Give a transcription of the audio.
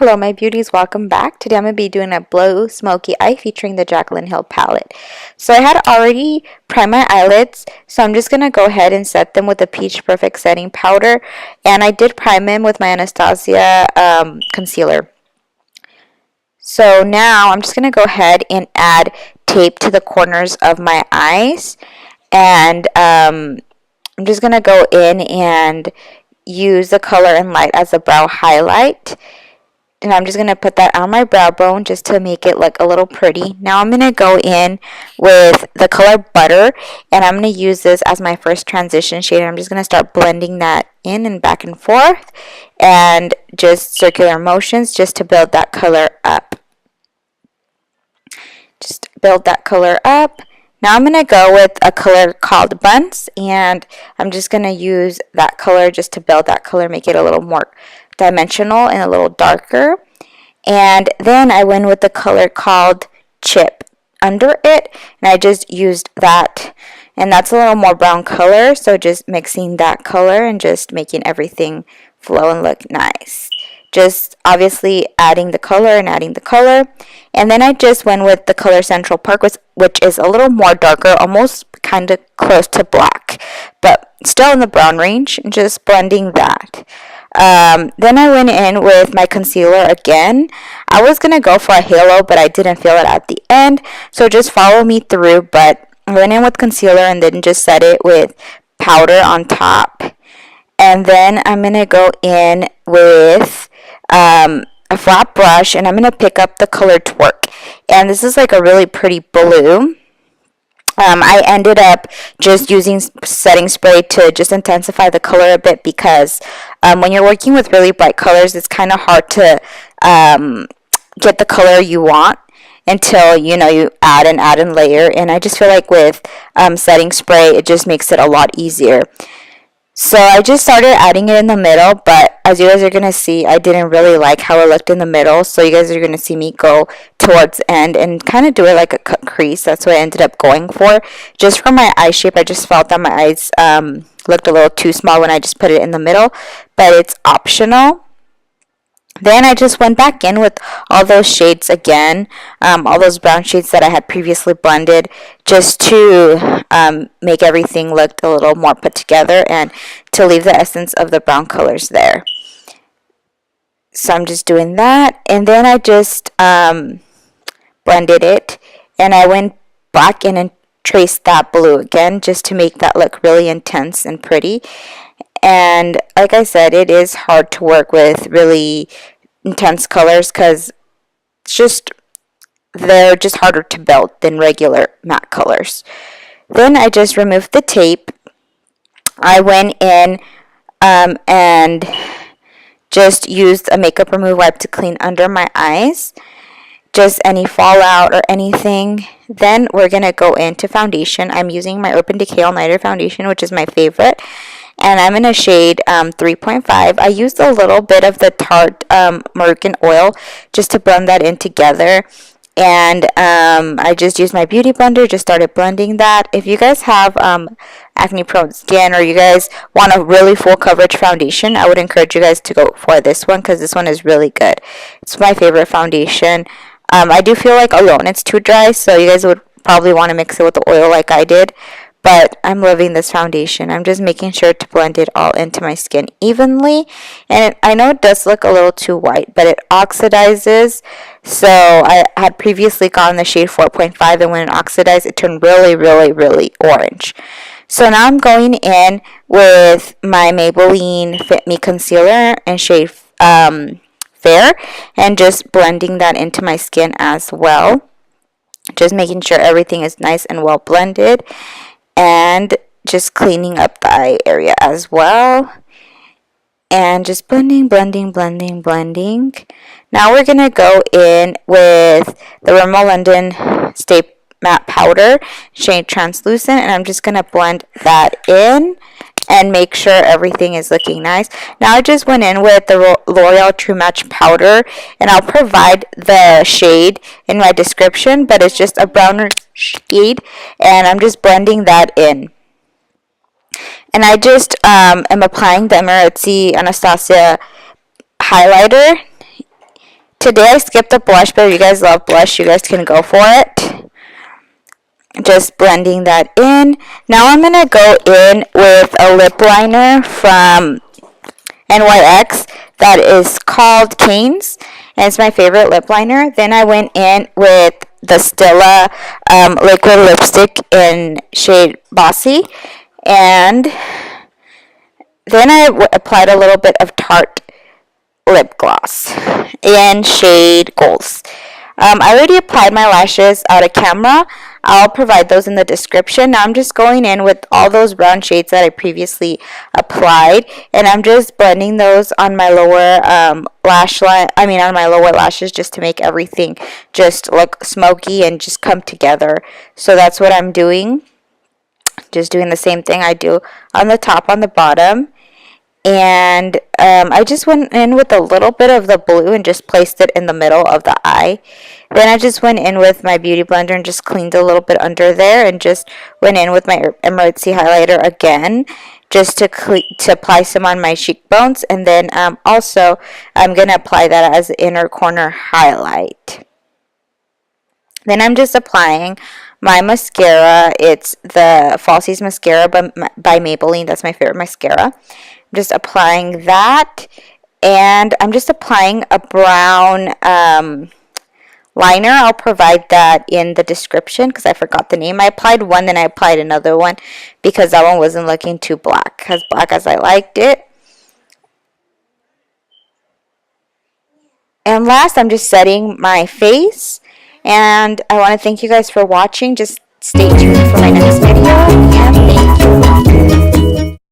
Hello my beauties, welcome back. Today I'm going to be doing a blue smoky eye featuring the Jaclyn Hill palette. So I had already primed my eyelids, so I'm just going to go ahead and set them with a Peach Perfect setting powder, and I did prime them with my Anastasia concealer. So now I'm just going to go ahead and add tape to the corners of my eyes, and I'm just going to go in and use the Color and Light as a brow highlight. And I'm just going to put that on my brow bone just to make it look a little pretty. Now I'm going to go in with the color Butter, and I'm going to use this as my first transition shade. I'm just going to start blending that in and back and forth, and just circular motions just to build that color up. Just build that color up. Now I'm going to go with a color called Buns, and I'm just going to use that color just to build that color, make it a little more dimensional and a little darker. And then I went with the color called Chip under it, and I just used that, and that's a little more brown color, so just mixing that color and just making everything flow and look nice. Just obviously adding the color and adding the color. And then I just went with the color Central Park, which is a little more darker, almost kind of close to black, but still in the brown range, and just blending that. Then I went in with my concealer again. I was going to go for a halo, but I didn't feel it at the end, so just follow me through. But I went in with concealer and then just set it with powder on top. And then I'm going to go in with a flat brush, and I'm going to pick up the color Twerk. And this is like a really pretty blue. I ended up just using setting spray to just intensify the color a bit, because when you're working with really bright colors, it's kind of hard to get the color you want until you add and layer. And I just feel like with setting spray, it just makes it a lot easier. So I just started adding it in the middle, but as you guys are going to see, I didn't really like how it looked in the middle. So you guys are going to see me go towards the end and kind of do it like a cut crease. That's what I ended up going for. Just for my eye shape, I just felt that my eyes looked a little too small when I just put it in the middle, but it's optional. Then I just went back in with all those shades again, all those brown shades that I had previously blended, just to make everything look a little more put together and to leave the essence of the brown colors there. So I'm just doing that, and then I just blended it, and I went back in and traced that blue again just to make that look really intense and pretty. And like I said, it is hard to work with really intense colors because they're just harder to build than regular matte colors. Then I just removed the tape. I went in and just used a makeup remover wipe to clean under my eyes, just any fallout or anything. Then we're going to go into foundation. I'm using my Urban Decay All Nighter foundation, which is my favorite, and I'm in a shade 3.5. I used a little bit of the Tarte Moroccan oil just to blend that in together, and I just used my beauty blender, just started blending that. If you guys have acne prone skin, or you guys want a really full coverage foundation, I would encourage you guys to go for this one, because this one is really good. It's my favorite foundation. I do feel like alone it's too dry, so you guys would probably want to mix it with the oil like I did. But I'm loving this foundation. I'm just making sure to blend it all into my skin evenly. And I know it does look a little too white, but it oxidizes. So I had previously gotten the shade 4.5, and when it oxidized, it turned really, really, really orange. So now I'm going in with my Maybelline Fit Me Concealer in shade Fair, and just blending that into my skin as well. Just making sure everything is nice and well blended. And just cleaning up the eye area as well. And just blending, blending, blending, blending. Now we're going to go in with the Rimmel London Stay Matte Powder, shade Translucent. And I'm just going to blend that in and make sure everything is looking nice. Now I just went in with the Loreal True Match Powder. And I'll provide the shade in my description, but it's just a browner shade, and I'm just blending that in. And I just am applying the Amerezy Anastasia highlighter Today I skipped the blush, but if you guys love blush, you guys can go for it. Just blending that in. Now I'm going to go in with a lip liner from NYX that is called Canes, and it's my favorite lip liner. Then I went in with the Stila liquid lipstick in shade Baci, and then I applied a little bit of Tarte lip gloss in shade Golds. I already applied my lashes out of camera. I'll provide those in the description. Now I'm just going in with all those brown shades that I previously applied, and I'm just blending those on my lower lash line. On my lower lashes, just to make everything just look smoky and just come together. So that's what I'm doing. Just doing the same thing I do on the top, on the bottom. And I just went in with a little bit of the blue and just placed it in the middle of the eye. Then I just went in with my beauty blender and just cleaned a little bit under there, and just went in with my Amerezy highlighter again, just to apply some on my cheekbones. And then also I'm going to apply that as the inner corner highlight. Then I'm just applying my mascara. It's the Falsies mascara by Maybelline. That's my favorite mascara. I'm just applying that, and I'm just applying a brown liner. I'll provide that in the description because I forgot the name. I applied one, then I applied another one because that one wasn't looking too black, as black as I liked it. And last, I'm just setting my face, and I want to thank you guys for watching. Just stay tuned for my next video, and thank you.